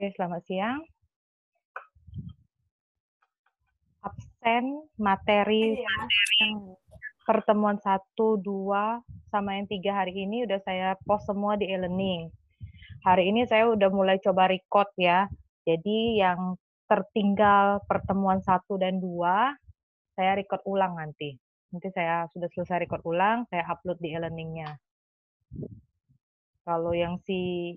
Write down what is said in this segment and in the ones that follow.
Oke, selamat siang. Absen materi yang pertemuan 1, 2, sama yang 3 hari ini udah saya post semua di e-learning. Hari ini saya udah mulai coba record ya. Jadi yang tertinggal pertemuan 1 dan 2, saya record ulang nanti. Nanti saya sudah selesai record ulang, saya upload di e-learning-nya. Kalau yang si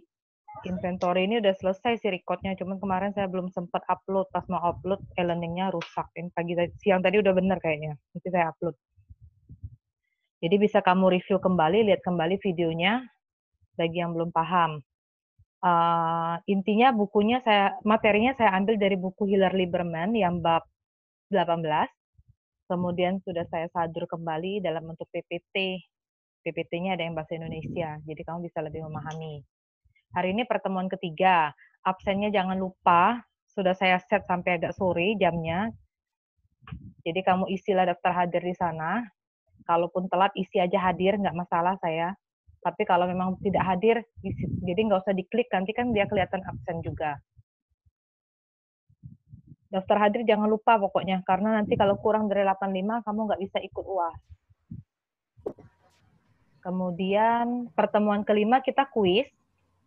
inventory ini udah selesai sih recordnya, cuman kemarin saya belum sempat upload, pas mau upload e-learning-nya rusak. Ini siang tadi udah bener kayaknya, nanti saya upload. Jadi bisa kamu review kembali, lihat kembali videonya, bagi yang belum paham. Intinya materinya saya ambil dari buku Hiller Lieberman yang bab 18, kemudian sudah saya sadur kembali dalam bentuk PPT. PPT-nya ada yang bahasa Indonesia, jadi kamu bisa lebih memahami. Hari ini pertemuan ketiga, absennya jangan lupa, sudah saya set sampai agak sore jamnya, jadi kamu isilah daftar hadir di sana. Kalaupun telat, isi aja hadir, nggak masalah saya. Tapi kalau memang tidak hadir, jadi nggak usah diklik, nanti kan dia kelihatan absen juga. Daftar hadir jangan lupa pokoknya, karena nanti kalau kurang dari 85, kamu nggak bisa ikut UAS. Kemudian pertemuan kelima kita kuis,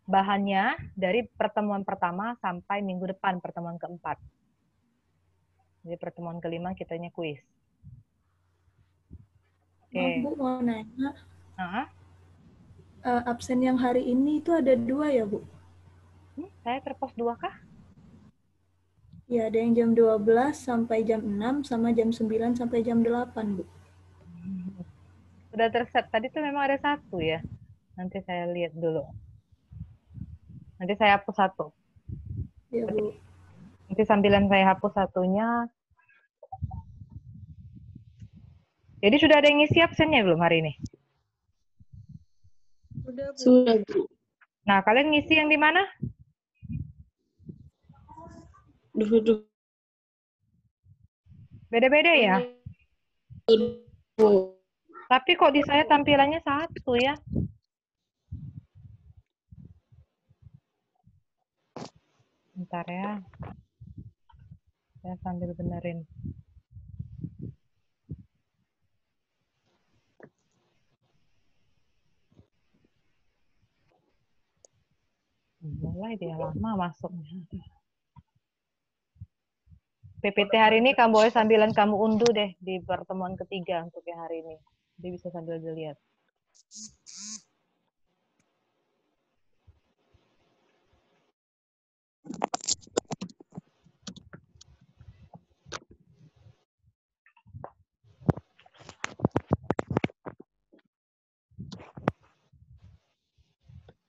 bahannya dari pertemuan pertama sampai minggu depan, pertemuan keempat. Jadi pertemuan kelima kitanya kuis. Maaf Bu, mau nanya. Absen yang hari ini itu ada 2 ya Bu? Saya terpos 2 kah? Ya, ada yang jam 12 sampai jam 6, sama jam 9 sampai jam 8 Bu. Sudah terset, tadi tuh memang ada 1 ya. Nanti saya lihat dulu. Nanti saya hapus 1. Ya Bu. Nanti sambilan saya hapus 1-nya. Jadi sudah ada yang ngisi absennya belum hari ini? Sudah Bu. Nah, kalian ngisi yang di mana? Beda-beda ya? Tapi kok di saya tampilannya 1 ya? Bentar ya. Saya sambil benerin. Mulai dia lama masuknya. PPT hari ini kamu boleh sambilan kamu unduh deh di pertemuan ketiga untuk yang hari ini. Jadi bisa sambil dilihat.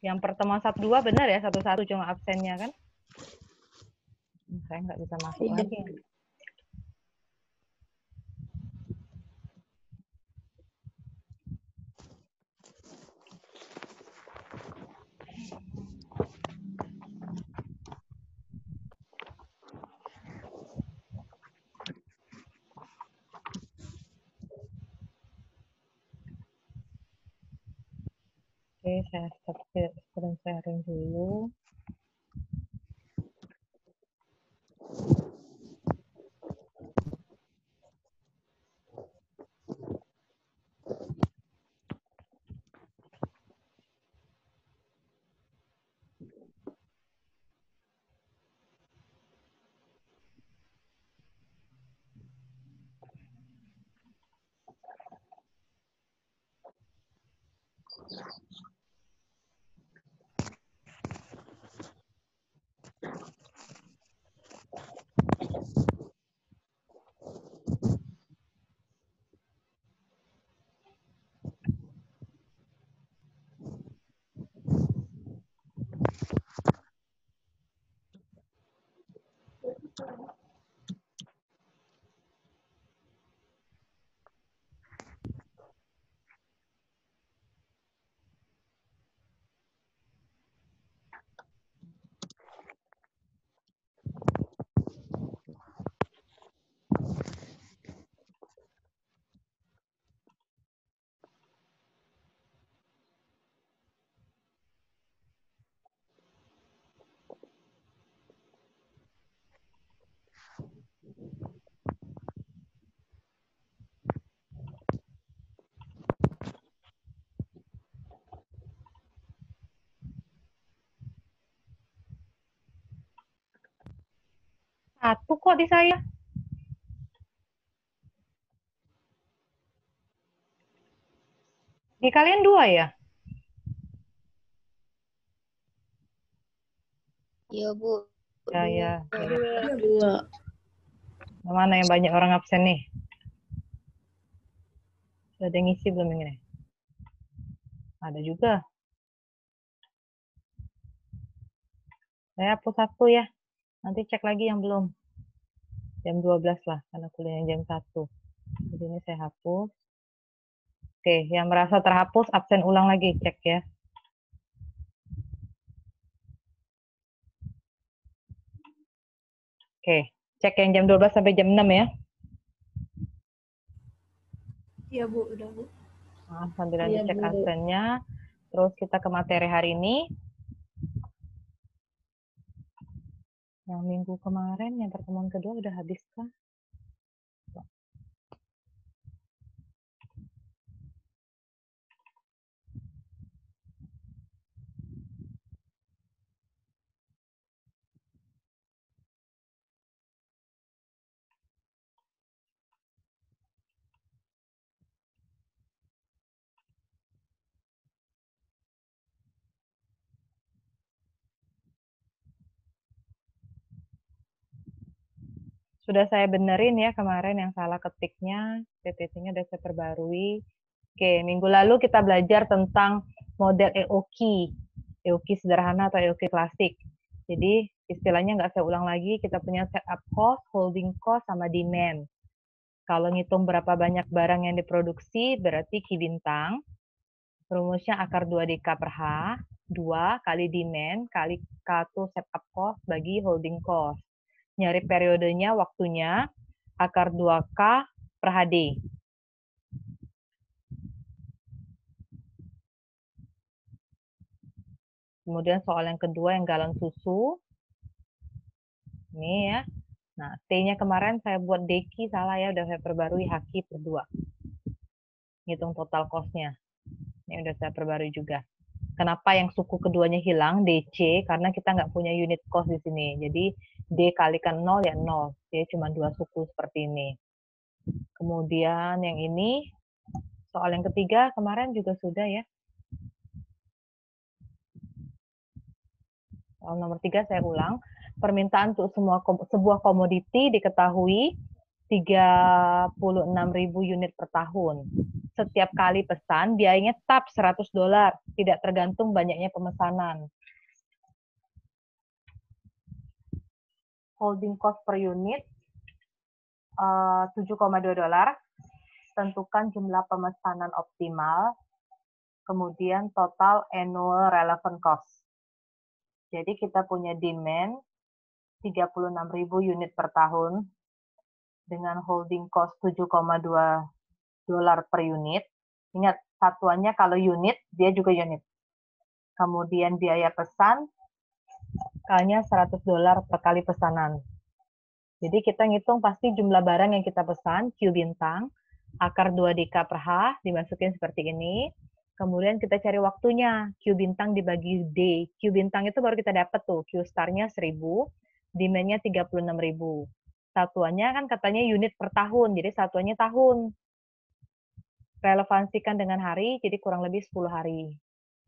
Yang pertemuan 1-2 benar ya, 1-1 cuma absennya kan? Saya nggak bisa masuk lagi. Oke, saya screen sharing dulu. 1 kok di saya. Di kalian 2 ya? Iya, Bu. Ya, ya. Iya, Bu. Dua. Mana yang banyak orang absen nih? Sudah ada yang ngisi belum ini? Ada juga. Saya hapus 1 ya. Nanti cek lagi yang belum. Jam 12 lah, karena kuliahnya jam 1. Jadi ini saya hapus. Oke, yang merasa terhapus, absen ulang lagi, cek ya. Oke, cek yang jam 12 sampai jam 6 ya. Iya, Bu. Udah, Bu. Nah, sambil lanjut Iya, cek Bu. absennya. Terus kita ke materi hari ini. Yang minggu kemarin, yang pertemuan kedua udah habis kah? Sudah saya benerin ya kemarin yang salah ketiknya, PPT-nya udah saya perbarui. Oke, minggu lalu kita belajar tentang model EOQ, EOQ sederhana atau EOQ klasik. Jadi istilahnya nggak saya ulang lagi, kita punya setup cost, holding cost, sama demand. Kalau ngitung berapa banyak barang yang diproduksi, berarti Q bintang. Rumusnya akar 2 DK per H, 2 kali demand kali K2 setup cost bagi holding cost. Nyari periodenya, waktunya, akar 2K per HD. Kemudian soal yang kedua yang galon susu. Ini ya. Nah, T-nya kemarin saya buat deki, salah ya, udah saya perbarui HQ per 2. Ngitung total cost-nya. Ini udah saya perbarui juga. Kenapa yang suku keduanya hilang, DC, karena kita nggak punya unit cost di sini. Jadi, D kalikan 0 ya 0. Jadi cuma 2 suku seperti ini. Kemudian yang ini, soal yang ketiga kemarin juga sudah ya. Soal nomor 3 saya ulang. Permintaan untuk sebuah komoditi diketahui 36.000 unit per tahun. Setiap kali pesan, biayanya tetap $100, tidak tergantung banyaknya pemesanan. Holding cost per unit, $7,2. Tentukan jumlah pemesanan optimal, kemudian total annual relevant cost. Jadi kita punya demand 36.000 unit per tahun dengan holding cost $7,2 per unit. Ingat, satuannya kalau unit, dia juga unit. Kemudian biaya pesan, kalinya $100 per kali pesanan. Jadi kita ngitung pasti jumlah barang yang kita pesan, Q bintang, akar 2 DK per H, dimasukin seperti ini. Kemudian kita cari waktunya, Q bintang dibagi D. Q bintang itu baru kita dapat tuh, Q star-nya 1000, demand-nya 36.000. Satuannya kan katanya unit per tahun, jadi satuannya tahun. Relevansikan dengan hari, jadi kurang lebih 10 hari.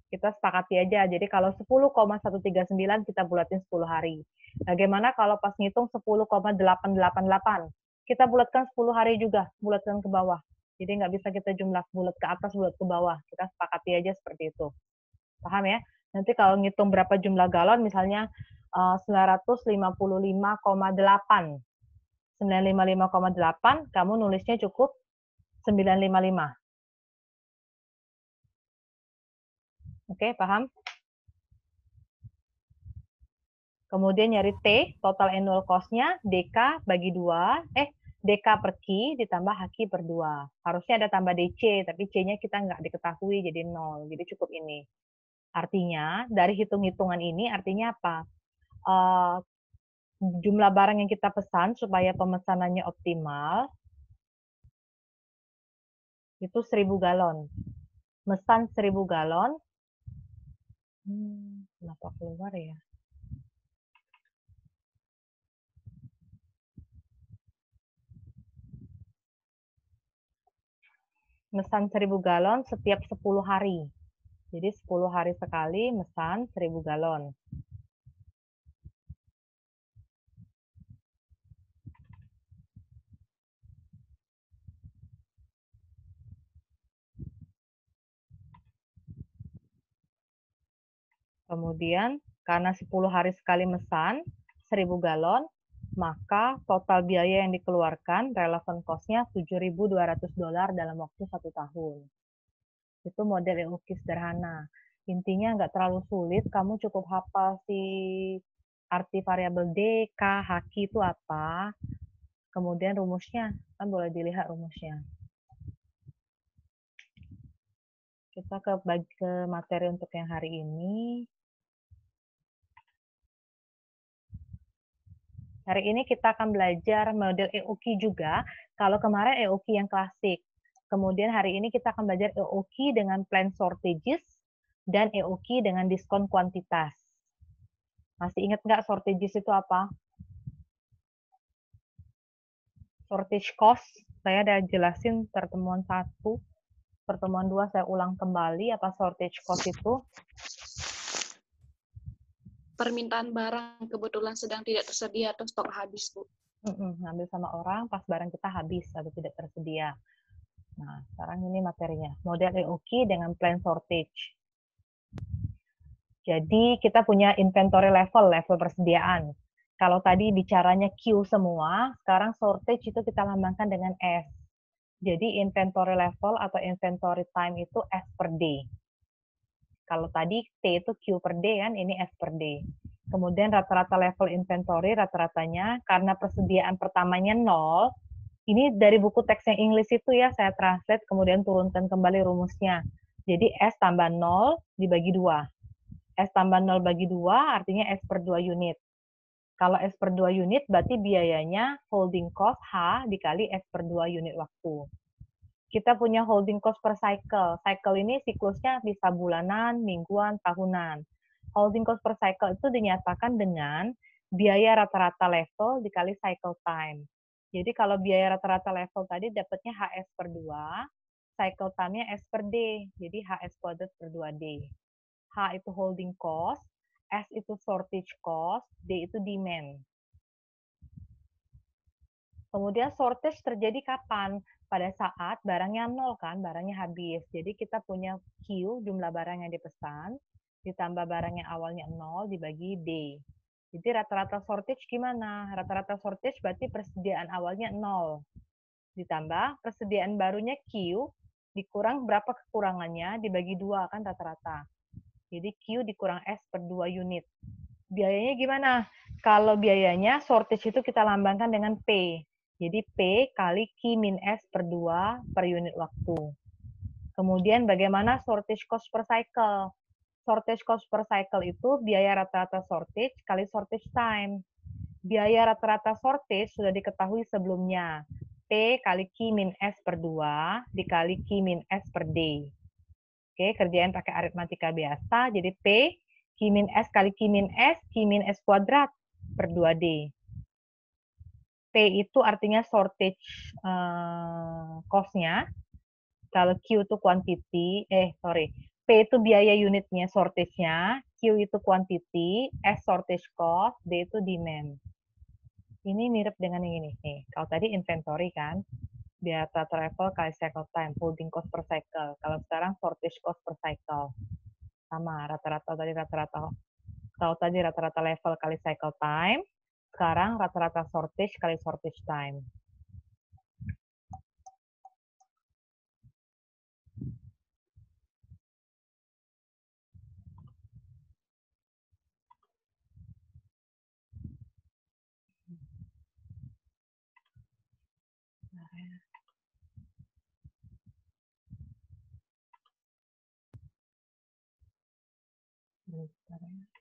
Kita sepakati aja, jadi kalau 10,139 kita bulatin 10 hari. Bagaimana kalau pas ngitung 10,888? Kita bulatkan 10 hari juga, bulatkan ke bawah. Jadi nggak bisa kita jumlah bulat ke atas, bulat ke bawah. Kita sepakati aja seperti itu. Paham ya? Nanti kalau ngitung berapa jumlah galon, misalnya 955,8. 955,8, kamu nulisnya cukup 955. Oke, paham? Kemudian nyari T, total annual cost-nya, DK bagi 2, DK per Q ditambah HQ per 2. Harusnya ada tambah DC, tapi C-nya kita nggak diketahui, jadi 0. Jadi cukup ini. Artinya, dari hitung-hitungan ini, artinya apa? Jumlah barang yang kita pesan supaya pemesanannya optimal, itu 1000 galon. Mesan 1000 galon, kenapa keluar ya? mesan 1000 galon setiap 10 hari. Jadi 10 hari sekali mesan 1000 galon. Kemudian karena 10 hari sekali mesan 1000 galon, maka total biaya yang dikeluarkan relevant cost-nya $7.200 dalam waktu 1 tahun. Itu model EOQ sederhana. Intinya nggak terlalu sulit, kamu cukup hafal si arti variabel D, K, HQ itu apa, kemudian rumusnya, kan boleh dilihat rumusnya. Kita ke materi untuk yang hari ini. Hari ini kita akan belajar model EOQ juga. Kalau kemarin EOQ yang klasik. Kemudian hari ini kita akan belajar EOQ dengan plan shortages dan EOQ dengan diskon kuantitas. Masih ingat nggak shortages itu apa? Shortage cost, saya udah jelasin pertemuan 1. Pertemuan 2 saya ulang kembali apa shortage cost itu. Permintaan barang kebetulan sedang tidak tersedia atau stok habis, Bu. Ngambil sama orang pas barang kita habis atau tidak tersedia. Nah, sekarang ini materinya. Model EOQ dengan plan shortage. Jadi kita punya inventory level persediaan. Kalau tadi bicaranya Q semua, sekarang shortage itu kita lambangkan dengan S. Jadi inventory level atau inventory time itu S per day. Kalau tadi T itu Q per day kan, ini S per day. Kemudian rata-rata level inventory, rata-ratanya karena persediaan pertamanya 0, ini dari buku teks yang English itu ya, saya translate, kemudian turunkan kembali rumusnya. Jadi S tambah 0 dibagi 2. S tambah 0 bagi 2 artinya S per 2 unit. Kalau S per 2 unit berarti biayanya holding cost H dikali S per 2 unit waktu. Kita punya holding cost per cycle. Cycle ini siklusnya bisa bulanan, mingguan, tahunan. Holding cost per cycle itu dinyatakan dengan biaya rata-rata level dikali cycle time. Jadi kalau biaya rata-rata level tadi dapatnya HS per 2, cycle time-nya S per D. Jadi HS kuadrat per 2D. H itu holding cost, S itu shortage cost, D itu demand. Kemudian shortage terjadi kapan? Pada saat barangnya 0 kan, barangnya habis. Jadi kita punya Q, jumlah barang yang dipesan, ditambah barang yang awalnya 0 dibagi D. Jadi rata-rata shortage gimana? Rata-rata shortage berarti persediaan awalnya 0. Ditambah persediaan barunya Q, dikurang berapa kekurangannya, dibagi 2 kan rata-rata. Jadi Q dikurang S per 2 unit. Biayanya gimana? Kalau biayanya shortage itu kita lambangkan dengan P. Jadi P kali Q min S per 2 per unit waktu. Kemudian bagaimana shortage cost per cycle? Shortage cost per cycle itu biaya rata-rata shortage kali shortage time. Biaya rata-rata shortage sudah diketahui sebelumnya. P kali Q min S per 2 dikali Q min S per D. Oke, kerjain pakai aritmatika biasa. Jadi P, Q min S kali Q min S kuadrat per 2D. P itu artinya shortage cost-nya. Kalau Q itu quantity, P itu biaya unitnya shortage-nya, Q itu quantity, S shortage cost, D itu demand. Ini mirip dengan yang ini. Nih, kalau tadi inventory kan, biaya level kali cycle time, holding cost per cycle. Kalau sekarang shortage cost per cycle. Sama, rata-rata tadi rata-rata. Kalau tadi rata-rata level kali cycle time, sekarang rata-rata shortage kali shortage time. Bentar ya.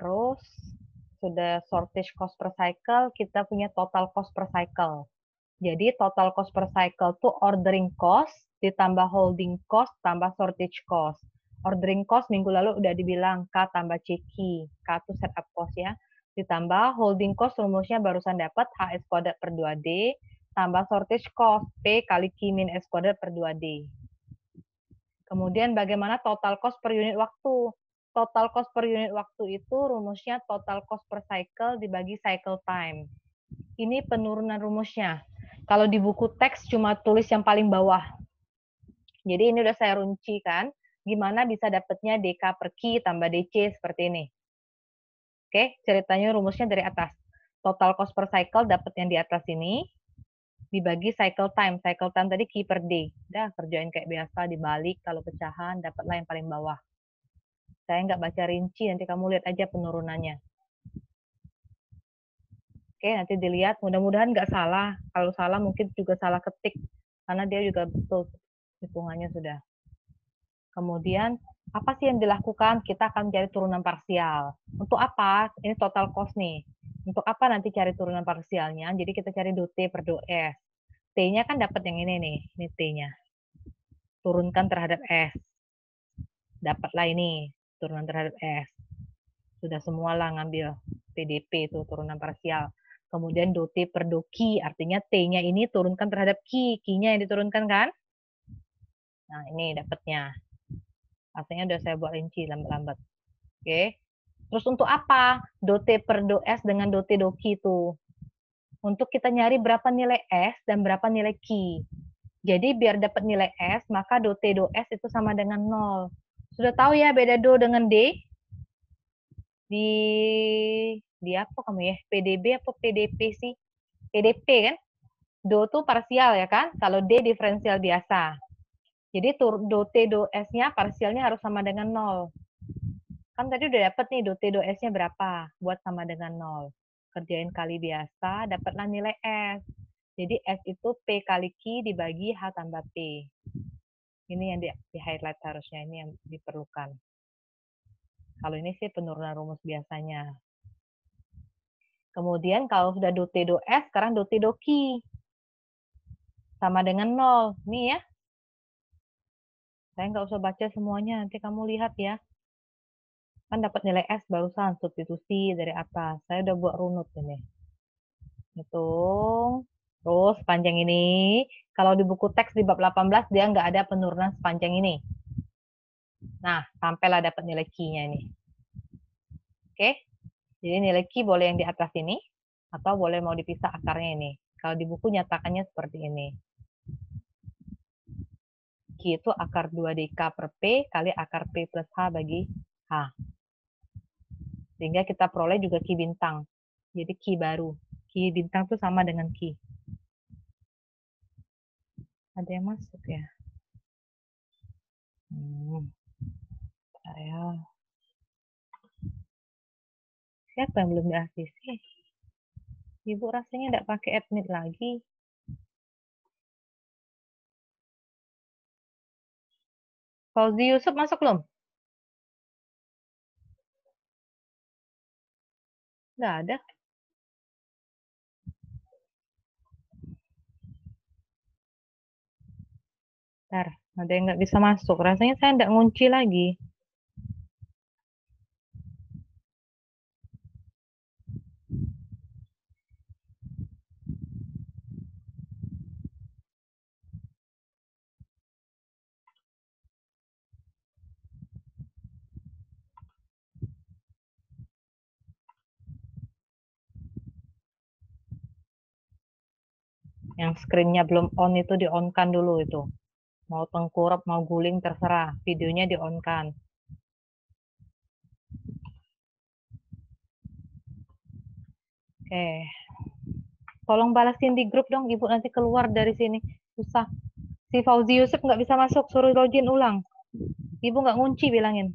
Terus sudah shortage cost per cycle, kita punya total cost per cycle. Jadi total cost per cycle tuh ordering cost ditambah holding cost tambah shortage cost. Ordering cost minggu lalu udah dibilang K tambah CQ. K itu setup cost ya. Ditambah holding cost rumusnya barusan dapat HS kuadrat per 2D tambah shortage cost P kali Q min S kuadrat per 2D. Kemudian bagaimana total cost per unit waktu? Total cost per unit waktu itu rumusnya total cost per cycle dibagi cycle time. Ini penurunan rumusnya. Kalau di buku teks cuma tulis yang paling bawah. Jadi ini udah saya runcikan, gimana bisa dapatnya DK per Q tambah DC seperti ini. Oke, ceritanya rumusnya dari atas. Total cost per cycle dapat yang di atas ini, dibagi cycle time. Cycle time tadi Q per D. Udah, kerjain kayak biasa, dibalik, kalau pecahan, dapatlah yang paling bawah. Saya nggak baca rinci, nanti kamu lihat aja penurunannya. Oke, nanti dilihat. Mudah-mudahan nggak salah. Kalau salah mungkin juga salah ketik. Karena dia juga betul hitungannya sudah. Kemudian, apa sih yang dilakukan? Kita akan cari turunan parsial. Untuk apa? Ini total cost nih. Untuk apa nanti cari turunan parsialnya? Jadi kita cari do T per do S. T-nya kan dapat yang ini nih. Ini T-nya. Turunkan terhadap S. Dapatlah ini. Turunan terhadap S. Sudah semualah ngambil PDP itu turunan parsial. Kemudian do T per do Q. Artinya T-nya ini turunkan terhadap Q. Q-nya yang diturunkan kan? Nah ini dapatnya. Artinya udah saya buat rinci lambat-lambat. Oke. Terus untuk apa? Do T per do S dengan do T do Q itu. Untuk kita nyari berapa nilai S dan berapa nilai Q. Jadi biar dapat nilai S, maka do T do S itu sama dengan 0. Sudah tahu ya beda do dengan D? Di apa kamu ya? PDB apa PDP sih? PDP kan? Do itu parsial ya kan? Kalau D diferensial biasa. Jadi do T do S-nya parsialnya harus sama dengan 0. Kan tadi udah dapat nih do T do S-nya berapa? Buat sama dengan 0. Kerjain kali biasa, dapatlah nilai S. Jadi S itu P kali Q dibagi H tambah P. Ini yang di-highlight harusnya, ini yang diperlukan. Kalau ini sih penurunan rumus biasanya. Kemudian kalau sudah do T do S, sekarang do T do Q. Sama dengan 0. Nih ya. Saya nggak usah baca semuanya, nanti kamu lihat ya. Kan dapat nilai S barusan, substitusi dari atas. Saya udah buat runut ini. Hitung. Terus sepanjang ini, kalau di buku teks di bab 18, dia nggak ada penurunan sepanjang ini. Nah, sampailah dapat nilai Q-nya ini. Oke? Jadi nilai Q boleh yang di atas ini, atau boleh mau dipisah akarnya ini. Kalau di buku nyatakannya seperti ini. Q itu akar 2DK per P kali akar P plus H bagi H. Sehingga kita peroleh juga Q bintang. Jadi Q baru. Q bintang itu sama dengan Q. Ada yang masuk ya? Siapa yang belum di-ACC? Ibu rasanya tidak pakai admit lagi. Fauzi Yusuf masuk belum? Nggak ada. Bentar, ada yang nggak bisa masuk. Rasanya saya nggak ngunci lagi. Yang screen-nya belum on itu di-on-kan dulu itu. Mau tengkurap, mau guling, terserah. Videonya di-on-kan. Oke. Tolong balasin di grup dong, Ibu nanti keluar dari sini. Susah. Si Fauzi Yusuf nggak bisa masuk, suruh login ulang. Ibu nggak ngunci, bilangin.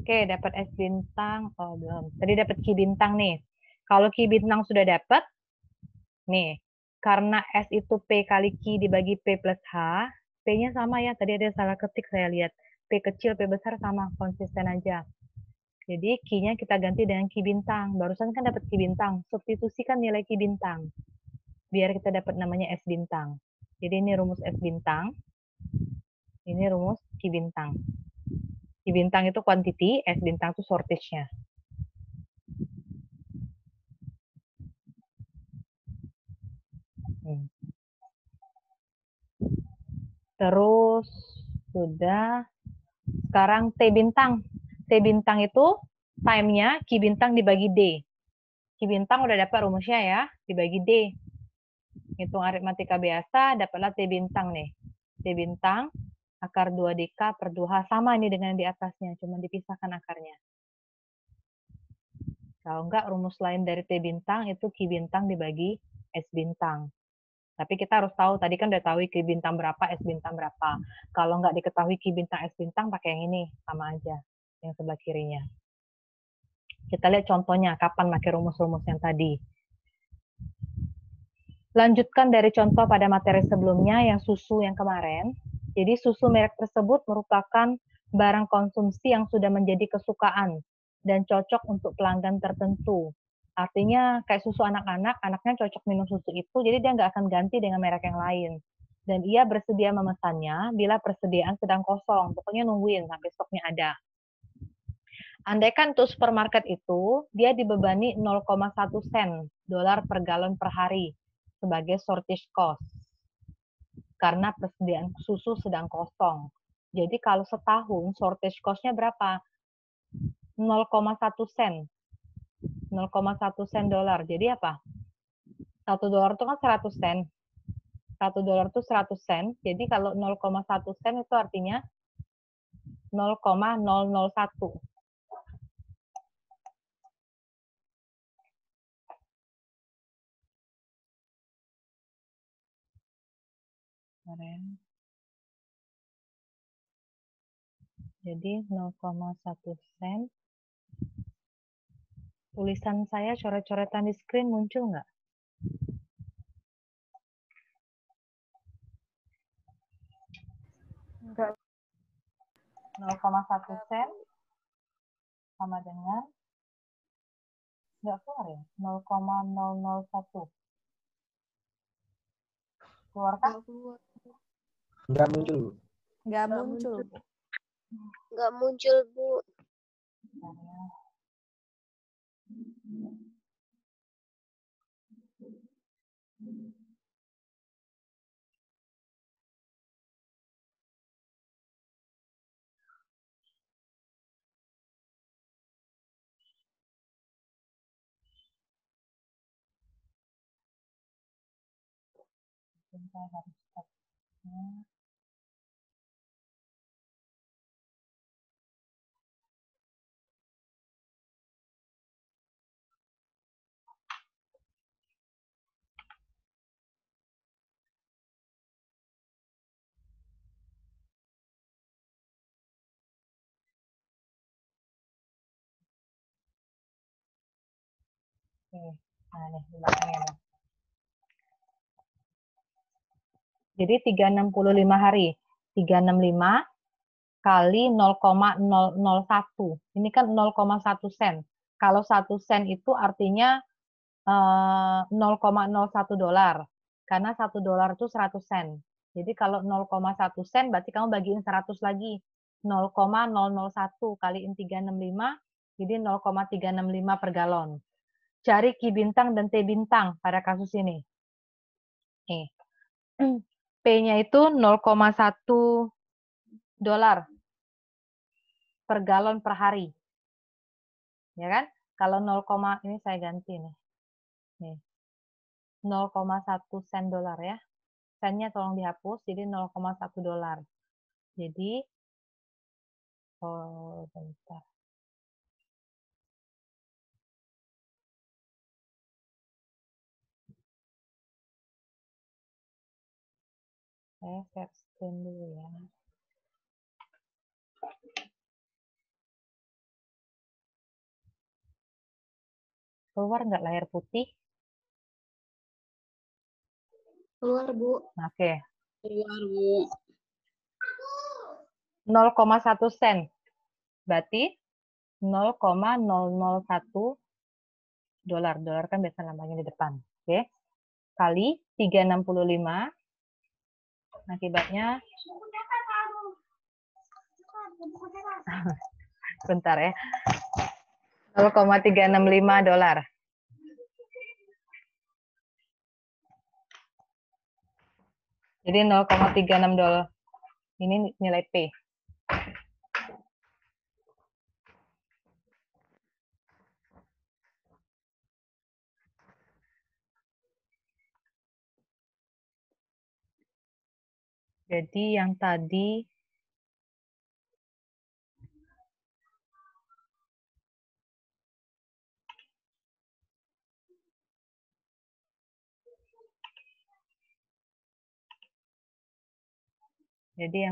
Oke, dapat S bintang. Oh, belum. Tadi dapat Ki bintang nih. Kalau Ki bintang sudah dapat, nih, karena S itu P kali Q dibagi P plus H, P-nya sama ya, tadi ada salah ketik saya lihat. P kecil, P besar sama, konsisten aja. Jadi Q-nya kita ganti dengan Q bintang. Barusan kan dapat Q bintang, substitusikan nilai Q bintang. Biar kita dapat namanya S bintang. Jadi ini rumus S bintang, ini rumus Q bintang. Q bintang itu quantity, S bintang itu shortage-nya. Terus sudah. Sekarang T bintang. T bintang itu time-nya Q bintang dibagi D. Q bintang udah dapat rumusnya ya, dibagi D. Hitung aritmatika biasa, dapatlah T bintang nih. T bintang akar 2DK per 2H. Sama ini dengan di atasnya, cuma dipisahkan akarnya. Kalau enggak, rumus lain dari T bintang itu Q bintang dibagi S bintang. Tapi kita harus tahu, tadi kan udah tahu Q bintang berapa, S bintang berapa. Kalau nggak diketahui Q bintang, S bintang, pakai yang ini, sama aja. Yang sebelah kirinya. Kita lihat contohnya, kapan pakai rumus-rumus yang tadi. Lanjutkan dari contoh pada materi sebelumnya, yang susu yang kemarin. Jadi susu merek tersebut merupakan barang konsumsi yang sudah menjadi kesukaan dan cocok untuk pelanggan tertentu. Artinya kayak susu anak-anak, anaknya cocok minum susu itu, jadi dia nggak akan ganti dengan merek yang lain. Dan ia bersedia memesannya bila persediaan sedang kosong. Pokoknya nungguin sampai stoknya ada. Andaikan untuk supermarket itu, dia dibebani 0,1 sen dolar per galon per hari sebagai shortage cost. Karena persediaan susu sedang kosong. Jadi kalau setahun shortage cost-nya berapa? 0,1 sen. 0,1 sen dolar. Jadi apa? 1 dolar itu kan 100 sen. 1 dolar itu 100 sen. Jadi kalau 0,1 sen itu artinya 0,001. Jadi 0,1 sen. Tulisan saya coret-coretan di screen muncul nggak? Enggak. 0,1 sen sama dengan nggak keluar ya? 0,001. Keluar kan? Nggak muncul. Nggak muncul. Nggak muncul, Bu. Saya harus stopnya. Nah, nih, di belakangnya. Jadi 365 hari. 365 kali 0,001. Ini kan 0,1 sen. Kalau 1 sen itu artinya 0,01 dolar. Karena 1 dolar itu 100 sen. Jadi kalau 0,1 sen berarti kamu bagiin 100 lagi. 0,001 kaliin 365, jadi 0,365 per galon. Cari Q bintang dan T bintang pada kasus ini. Nih. P-nya itu 0,1 dolar per galon per hari. Ya kan? Kalau 0, ini saya ganti nih. Nih. 0,1 sen dolar ya. Sennya tolong dihapus, jadi 0,1 dolar. Jadi, oh, bentar. Saya share screen dulu ya. Keluar nggak layar putih? Keluar, Bu. Oke, Keluar, Bu. 0,1 sen. Berarti 0,001 dolar. Dolar kan biasa namanya di depan. Oke. Kali 365. Akibatnya bentar ya. 0,365 dolar. Jadi 0,36 dolar. Ini nilai P. Jadi yang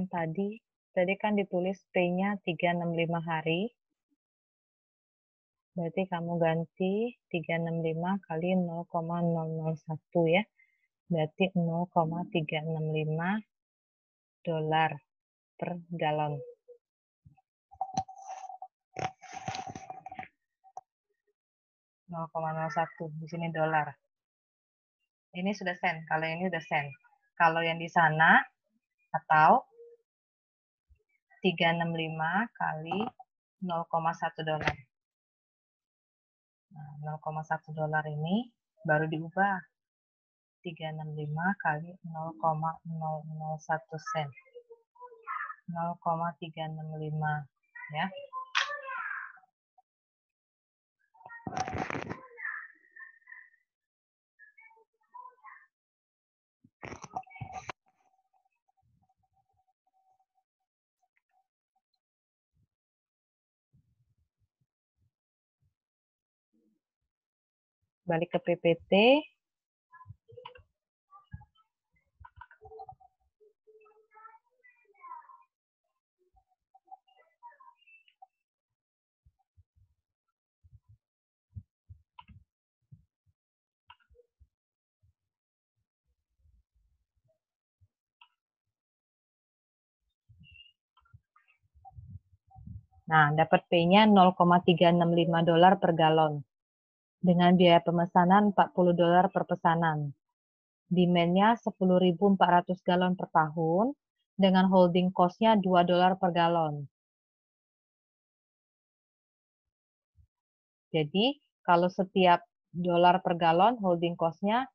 tadi tadi kan ditulis P-nya 365 hari. Berarti kamu ganti 365 kali 0,001 ya. Berarti 0,365 dolar per galon. (0,01) di sini dolar. Ini sudah sen, kalau ini udah sen. Kalau yang di sana atau 365 kali 0,1 dolar. Nah, 0,1 dolar ini baru diubah 365 kali 0,001 sen. 0,365 ya. Balik ke PPT. Nah, dapat P-nya 0,365 dolar per galon. Dengan biaya pemesanan 40 dolar per pesanan. Demand-nya 10.400 galon per tahun, dengan holding cost-nya 2 dolar per galon. Jadi, kalau setiap dolar per galon, holding cost-nya,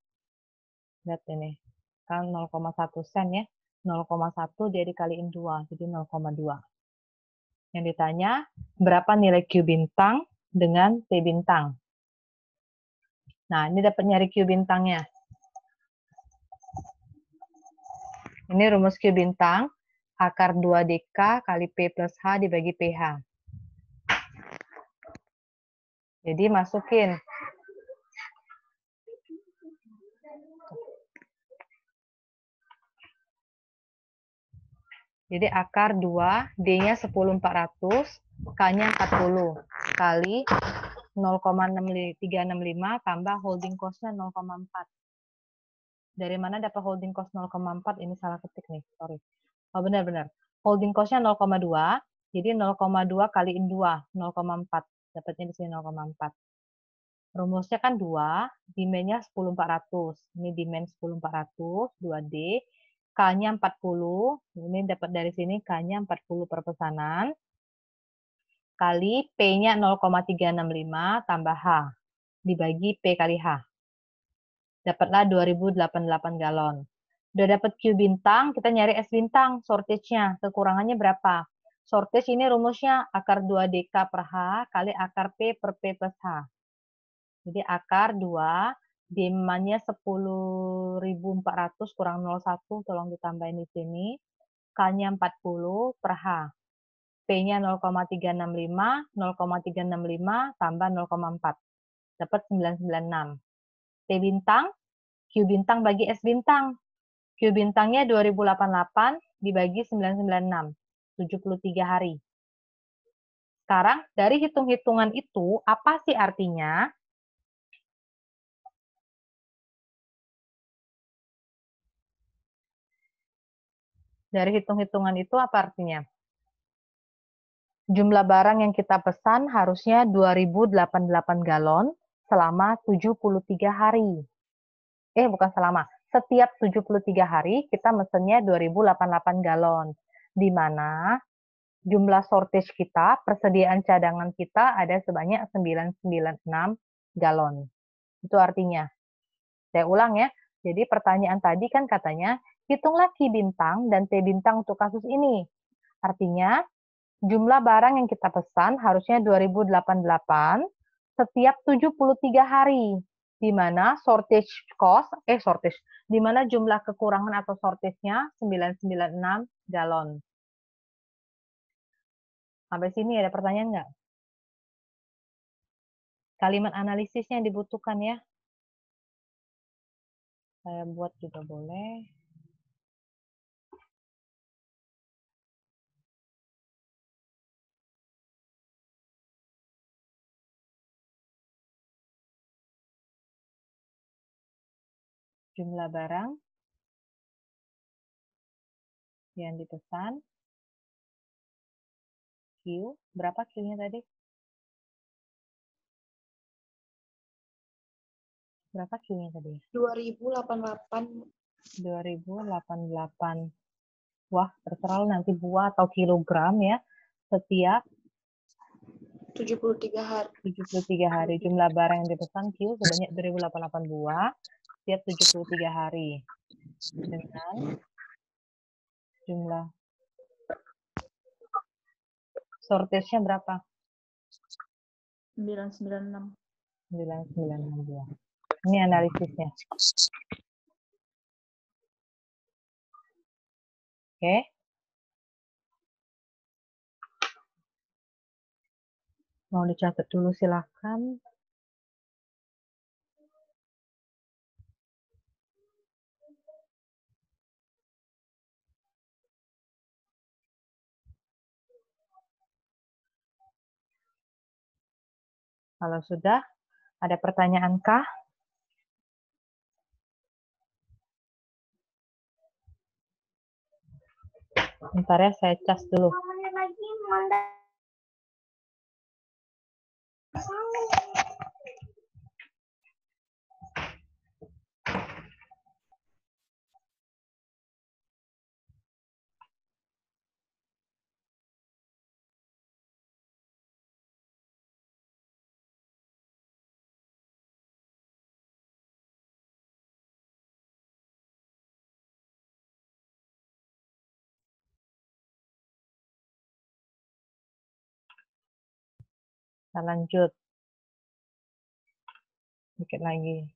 lihat ini, kan 0,1 sen ya, 0,1 dia dikaliin 2, jadi 0,2. Yang ditanya, berapa nilai Q bintang dengan T bintang? Nah, ini dapat nyari Q bintangnya. Ini rumus Q bintang, akar 2DK kali P plus H dibagi PH. Jadi masukin. Jadi akar 2, D-nya 10.400, K-nya 40, kali 0,365 tambah holding cost-nya 0,4. Dari mana dapat holding cost 0,4? Ini salah ketik nih, sorry. Oh, benar-benar. Holding cost-nya 0,2, jadi 0,2 kaliin 2, 0,4. Dapatnya di sini 0,4. Rumusnya kan 2, demand-nya 10.400. Ini demand 10.400, 2D. K-nya 40, ini dapat dari sini K-nya 40 per pesanan. Kali P-nya 0,365 tambah H. Dibagi P kali H. Dapatlah 2088 galon. Udah dapat Q bintang, kita nyari S bintang, shortage-nya. Kekurangannya berapa? Shortage ini rumusnya akar 2DK per H kali akar P per P plus H. Jadi akar 2, demand-nya 10.400 kurang 01, tolong ditambahin di sini. K-nya 40 per H. P-nya 0,365, 0,365 tambah 0,4. Dapat 996. T bintang, Q bintang bagi S bintang. Q bintangnya 2088 dibagi 996, 73 hari. Sekarang dari hitung-hitungan itu, apa sih artinya? Dari hitung-hitungan itu apa artinya? Jumlah barang yang kita pesan harusnya 2088 galon selama 73 hari. Bukan selama. Setiap 73 hari kita mesennya 2088 galon. Di mana jumlah shortage kita, persediaan cadangan kita ada sebanyak 996 galon. Itu artinya. Saya ulang ya. Jadi pertanyaan tadi kan katanya, hitunglah Q bintang dan T bintang untuk kasus ini. Artinya, jumlah barang yang kita pesan harusnya 2088 setiap 73 hari. Di mana di mana jumlah kekurangan atau shortage-nya 996 galon. Sampai sini ada pertanyaan nggak? Kalimat analisisnya yang dibutuhkan ya. Saya buat juga boleh. Jumlah barang yang dipesan. Q, berapa Q-nya tadi? Berapa Q-nya tadi? 2088. 2088. Wah, terserah nanti buah atau kilogram ya. Setiap 73 hari. 73 hari. Jumlah barang yang dipesan Q sebanyak 2088 buah setiap 73 hari. Dengan jumlah shortage-nya berapa? 996. 996 buah. Ini analisisnya. Oke. Mau dicatat dulu silakan. Kalau sudah, ada pertanyaan-kah? Bentar ya, saya cas dulu. Kita lanjut. Dikit lagi.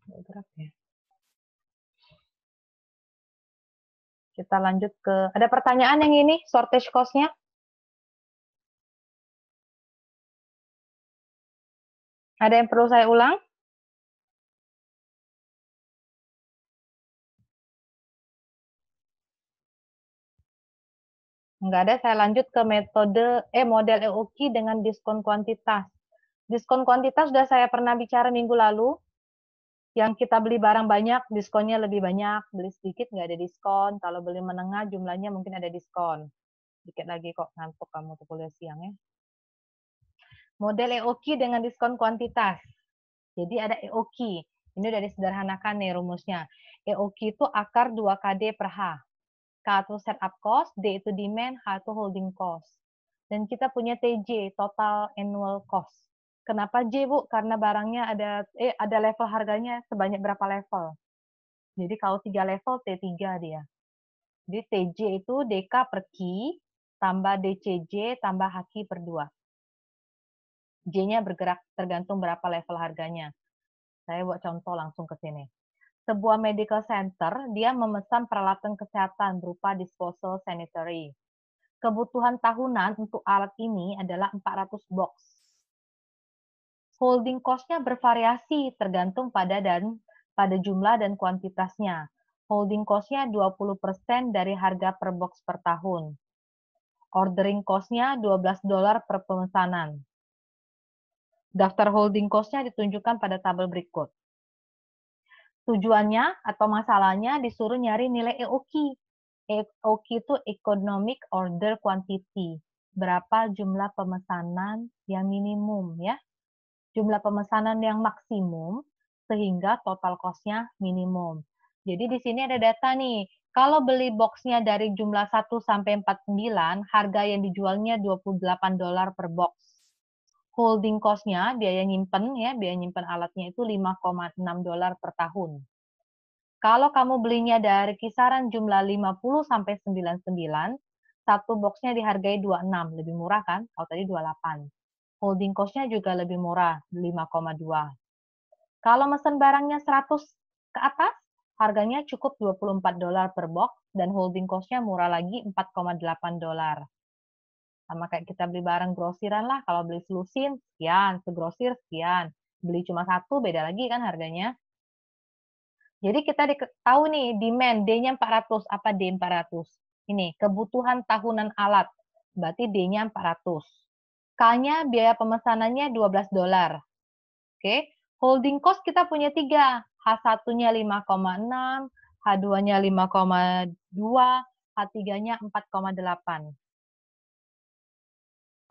Berapa ya? Kita lanjut ke, ada pertanyaan yang ini, shortage cost-nya? Ada yang perlu saya ulang? Enggak ada, saya lanjut ke model EOQ dengan diskon kuantitas. Diskon kuantitas sudah saya pernah bicara minggu lalu. Yang kita beli barang banyak, diskonnya lebih banyak. Beli sedikit nggak ada diskon. Kalau beli menengah, jumlahnya mungkin ada diskon. Dikit lagi kok, ngantuk kamu tuh kuliah siang ya. Model EOQ dengan diskon kuantitas. Jadi ada EOQ. Ini udah disederhanakan nih rumusnya. EOQ itu akar 2KD per H. K itu setup cost, D itu demand, H itu holding cost. Dan kita punya TJ, total annual cost. Kenapa J, Bu? Karena barangnya ada level harganya sebanyak berapa level. Jadi kalau 3 level, T3 dia. Jadi TJ itu DK per Q, tambah DCJ, tambah HQ per 2. J-nya bergerak tergantung berapa level harganya. Saya buat contoh langsung ke sini. Sebuah medical center, dia memesan peralatan kesehatan berupa disposal sanitary. Kebutuhan tahunan untuk alat ini adalah 400 box. Holding cost-nya bervariasi tergantung pada dan pada jumlah dan kuantitasnya. Holding cost-nya 20% dari harga per box per tahun. Ordering cost-nya $12 per pemesanan. Daftar holding cost-nya ditunjukkan pada tabel berikut. Tujuannya atau masalahnya disuruh nyari nilai EOQ. EOQ itu Economic Order Quantity. Berapa jumlah pemesanan yang minimum ya. Jumlah pemesanan yang maksimum sehingga total cost-nya minimum. Jadi di sini ada data nih. Kalau beli box-nya dari jumlah 1 sampai 49, harga yang dijualnya $28 per box. Holding cost-nya, biaya nyimpen ya, biaya nyimpen alatnya itu $5,6 per tahun. Kalau kamu belinya dari kisaran jumlah 50 sampai 99, satu box-nya dihargai 26, lebih murah kan? Kalau tadi 28. Holding cost-nya juga lebih murah, 5,2. Kalau mesen barangnya 100 ke atas, harganya cukup $24 per box, dan holding cost-nya murah lagi, $4,8. Sama kayak kita beli barang grosiran lah, kalau beli selusin, sekian, segrosir, sekian. Beli cuma satu, beda lagi kan harganya. Jadi kita tahu nih, demand, D-nya 400, apa D400? Ini, kebutuhan tahunan alat, berarti D-nya 400. K-nya biaya pemesanannya $12. Oke, holding cost kita punya 3. H1-nya 5,6, H2-nya 5,2, H3-nya 4,8.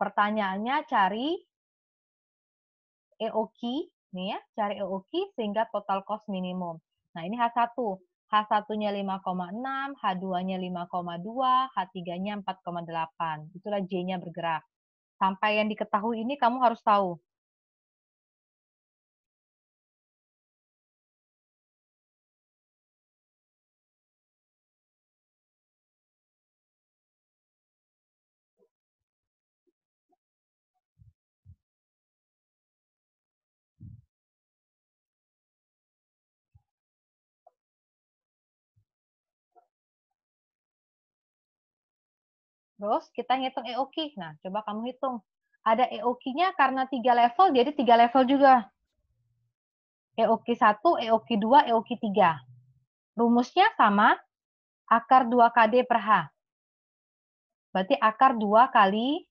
Pertanyaannya cari EOQ, nih ya, cari EOQ sehingga total cost minimum. Nah, ini H1. H1-nya 5,6, H2-nya 5,2, H3-nya 4,8. Itulah J-nya bergerak. Sampai yang diketahui ini kamu harus tahu. Terus kita ngitung EOQ. Nah, coba kamu hitung. Ada EOQ-nya karena 3 level, jadi 3 level juga. EOQ 1, EOQ 2, EOQ 3. Rumusnya sama, akar 2 KD per H. Berarti akar 2 kali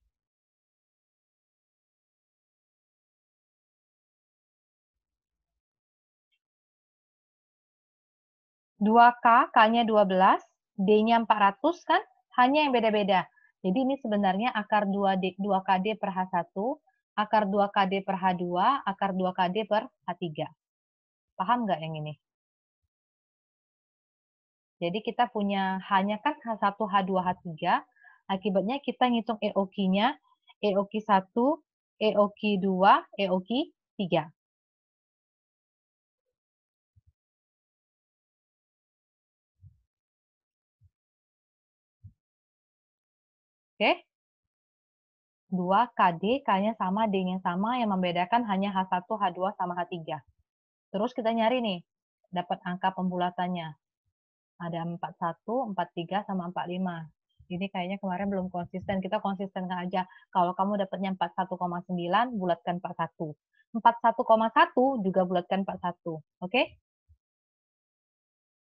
2K, K-nya 12, D-nya 400 kan? Hanya yang beda-beda. Jadi ini sebenarnya akar 2KD per H1, akar 2KD per H2, akar 2KD per H3. Paham nggak yang ini? Jadi kita punya hanya kan H1, H2, H3. Akibatnya kita ngitung EOQ-nya, EOQ 1, EOQ 2, EOQ 3. Oke? 2 KD, K-nya sama, D-nya sama, yang membedakan hanya H1, H2, sama H3. Terus kita nyari nih, dapat angka pembulatannya. Ada 41, 43, sama 45. Ini kayaknya kemarin belum konsisten, kita konsistenkan aja. Kalau kamu dapatnya 41,9, bulatkan 41. 41,1 juga bulatkan 41. Oke?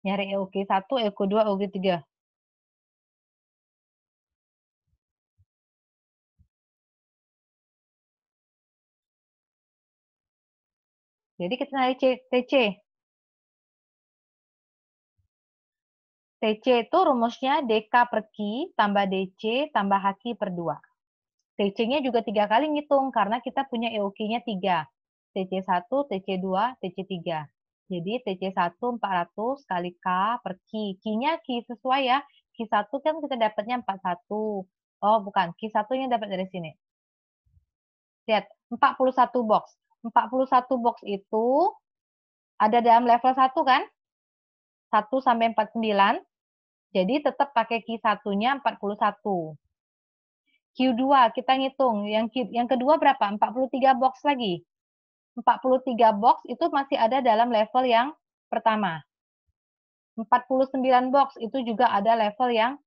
Nyari EOQ 1, EOQ 2, EOQ 3. Jadi kita nyari TC. TC itu rumusnya DK per Q tambah DC tambah HQ per 2. TC-nya juga 3 kali ngitung karena kita punya EOQ-nya 3. TC1, TC2, TC3. Jadi TC1 400 kali K per Q. Q-nya Q sesuai ya. Q1 kan kita dapatnya 41. Oh, bukan. Q1-nya dapat dari sini. Lihat, 41 box. 41 box itu ada dalam level 1 kan? 1 sampai 49. Jadi tetap pakai Q1-nya 41. Q2 kita ngitung. Yang kedua berapa? 43 box lagi. 43 box itu masih ada dalam level yang pertama. 49 box itu juga ada level yang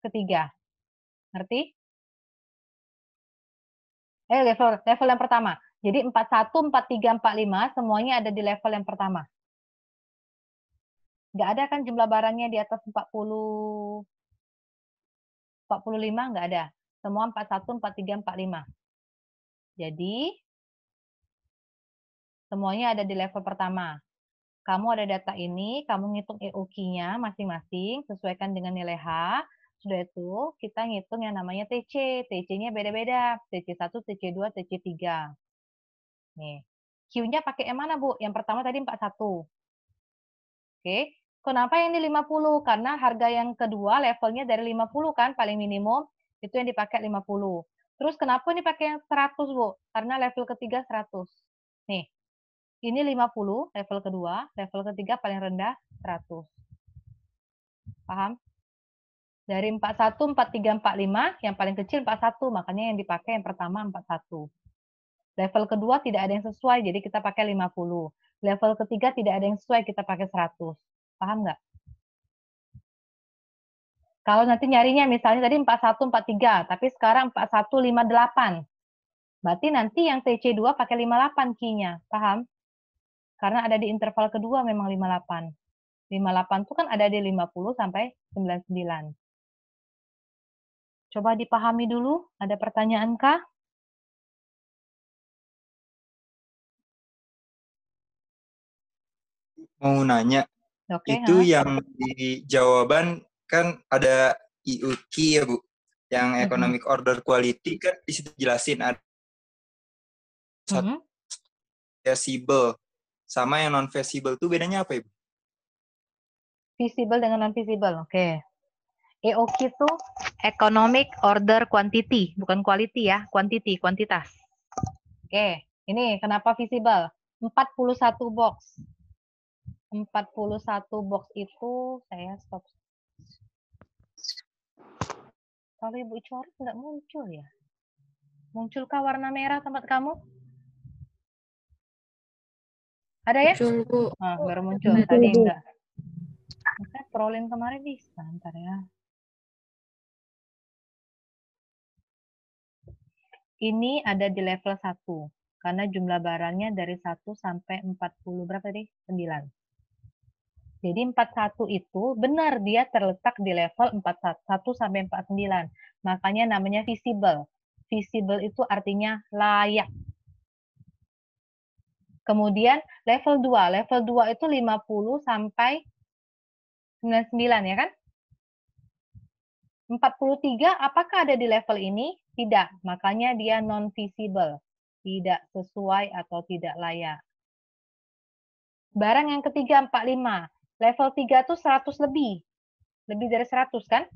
ketiga. Ngerti? Level yang pertama. Jadi 41, 43, 45 semuanya ada di level yang pertama. Nggak ada kan jumlah barangnya di atas 40, 45, nggak ada. Semua 41, 43, 45. Jadi, semuanya ada di level pertama. Kamu ada data ini, kamu ngitung EOQ-nya masing-masing, sesuaikan dengan nilai H. Sudah itu, kita ngitung yang namanya TC. TC-nya beda-beda. TC1, TC2, TC3. Nih. Q-nya pakai yang mana, Bu? Yang pertama tadi 41. Oke. Kenapa yang ini 50? Karena harga yang kedua levelnya dari 50 kan, paling minimum. Itu yang dipakai 50. Terus kenapa ini pakai yang 100, Bu? Karena level ketiga 100. Nih. Ini 50, level kedua. Level ketiga paling rendah 100. Paham? Dari 41, 43, 45, yang paling kecil 41. Makanya yang dipakai yang pertama 41. Level kedua tidak ada yang sesuai, jadi kita pakai 50. Level ketiga tidak ada yang sesuai, kita pakai 100. Paham nggak? Kalau nanti nyarinya misalnya tadi 41, 43, tapi sekarang 41, 58. Berarti nanti yang TC2 pakai 58 key-nya. Paham? Karena ada di interval kedua memang 58. 58 itu kan ada di 50 sampai 99. Coba dipahami dulu, ada pertanyaan kah? Mau nanya, Oke, itu yang di jawaban kan ada IUQ ya Bu, yang economic order quality kan di situ jelasin ada visible sama yang non visible tuh bedanya apa ya Bu? Visible dengan non-visible, oke. EOQ itu Economic Order Quantity, bukan quality ya, quantity, kuantitas. Oke, ini kenapa visible? 41 box. 41 box itu, saya stop. Kalau Ibu coret nggak muncul ya? Munculkah warna merah tempat kamu? Ada ya? Muncul, Bu. Baru muncul, tadi enggak. Maka scrolling kemarin bisa, ntar ya. Ini ada di level 1, karena jumlah barangnya dari 1 sampai 40, berapa tadi? 9. Jadi 41 itu benar dia terletak di level 41 sampai 49. Makanya namanya visible. Visible itu artinya layak. Kemudian level 2. Level 2 itu 50 sampai 99 ya kan? 43 apakah ada di level ini? Tidak. Makanya dia non-visible. Tidak sesuai atau tidak layak. Barang yang ketiga 45. Level 3 itu 100 lebih. Lebih dari 100 kan?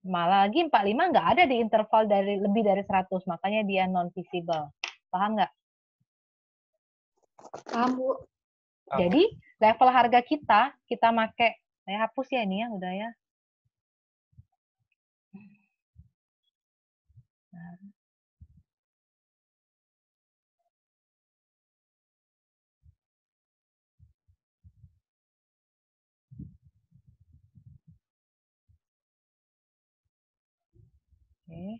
Malah lagi 45 nggak ada di interval dari lebih dari 100. Makanya dia non-visible. Paham nggak? Paham, Bu. Jadi level harga kita pakai, saya hapus ya ini ya, udah ya. Oke.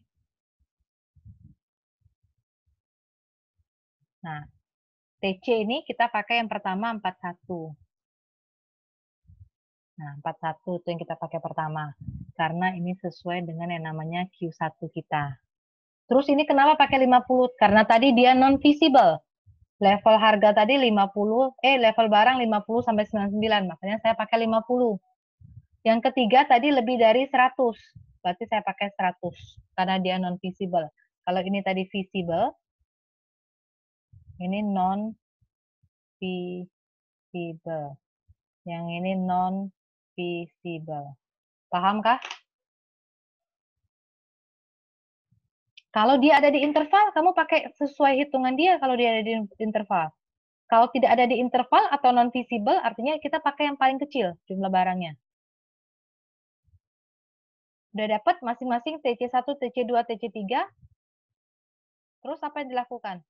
Nah, TC ini kita pakai yang pertama 41. Nah, 41 itu yang kita pakai pertama. Karena ini sesuai dengan yang namanya Q1 kita. Terus ini kenapa pakai 50? Karena tadi dia non-visible. Level harga tadi 50, level barang 50 sampai 99. Makanya saya pakai 50. Yang ketiga tadi lebih dari 100. Berarti saya pakai 100. Karena dia non-visible. Kalau ini tadi visible, ini non-visible. Yang ini non-visible. Paham kah? Kalau dia ada di interval, kamu pakai sesuai hitungan dia kalau dia ada di interval. Kalau tidak ada di interval atau non-visible, artinya kita pakai yang paling kecil jumlah barangnya. Udah dapat masing-masing TC1, TC2, TC3. Terus apa yang dilakukan?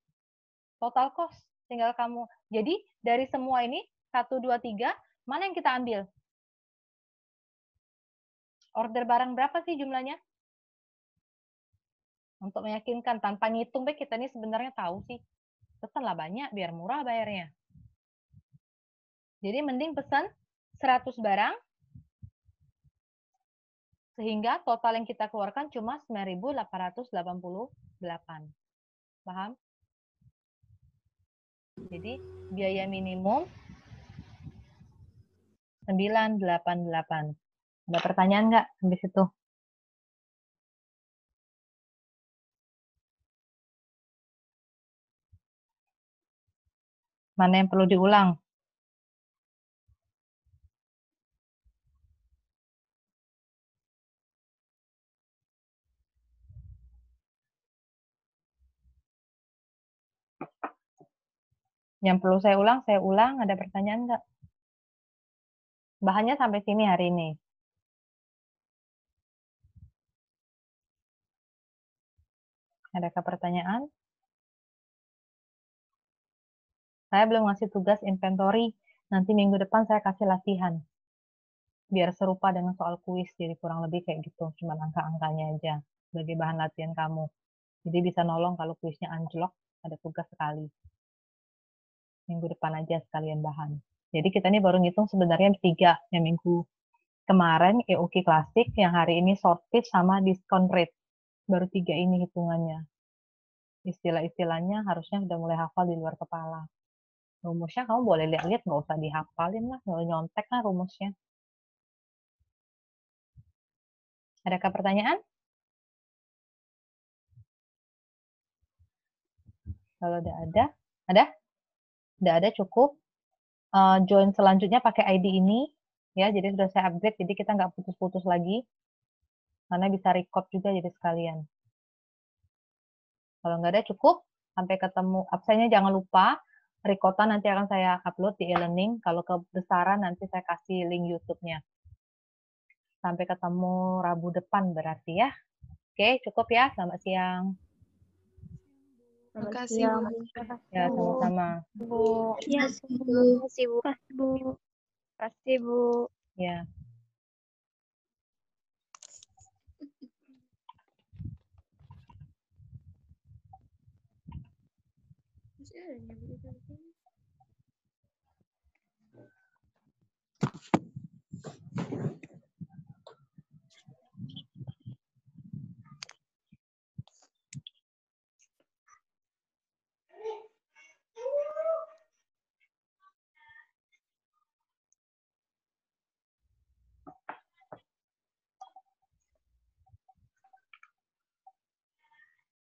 Total cost. Tinggal kamu. Jadi dari semua ini, 1, 2, 3, mana yang kita ambil? Order barang berapa sih jumlahnya? Untuk meyakinkan, tanpa ngitung, kita ini sebenarnya tahu sih. Pesanlah banyak, biar murah bayarnya. Jadi mending pesan 100 barang, sehingga total yang kita keluarkan cuma 9.888. Paham? Jadi biaya minimum 988. Ada pertanyaan nggak sampai situ? Mana yang perlu diulang? Yang perlu saya ulang. Ada pertanyaan nggak? Bahannya sampai sini hari ini. Adakah pertanyaan? Saya belum ngasih tugas inventory. Nanti minggu depan saya kasih latihan. Biar serupa dengan soal kuis. Jadi kurang lebih kayak gitu. Cuma angka-angkanya aja. Sebagai bahan latihan kamu. Jadi bisa nolong kalau kuisnya anjlok. Ada tugas sekali. Minggu depan aja sekalian bahan. Jadi kita ini baru ngitung sebenarnya 3. Yang minggu kemarin EUK klasik. Yang hari ini short pitch sama discount rate. Baru 3 ini hitungannya. Istilah-istilahnya harusnya sudah mulai hafal di luar kepala. Rumusnya kamu boleh lihat-lihat, nggak usah dihafalin lah, nggak nyontek lah rumusnya. Adakah pertanyaan? Kalau udah ada? Udah ada cukup. Join selanjutnya pakai ID ini, ya. Jadi sudah saya upgrade, jadi kita nggak putus-putus lagi, karena bisa record juga jadi sekalian. Kalau nggak ada cukup, sampai ketemu. Absennya jangan lupa. Recordan nanti akan saya upload di e-learning. Kalau kebesaran nanti saya kasih link YouTube-nya. Sampai ketemu Rabu depan berarti ya. Oke, cukup ya. Selamat siang. Terima kasih, Bu. Ya, sama-sama. Ya, terima kasih, Bu. Terima kasih, Bu. Ya.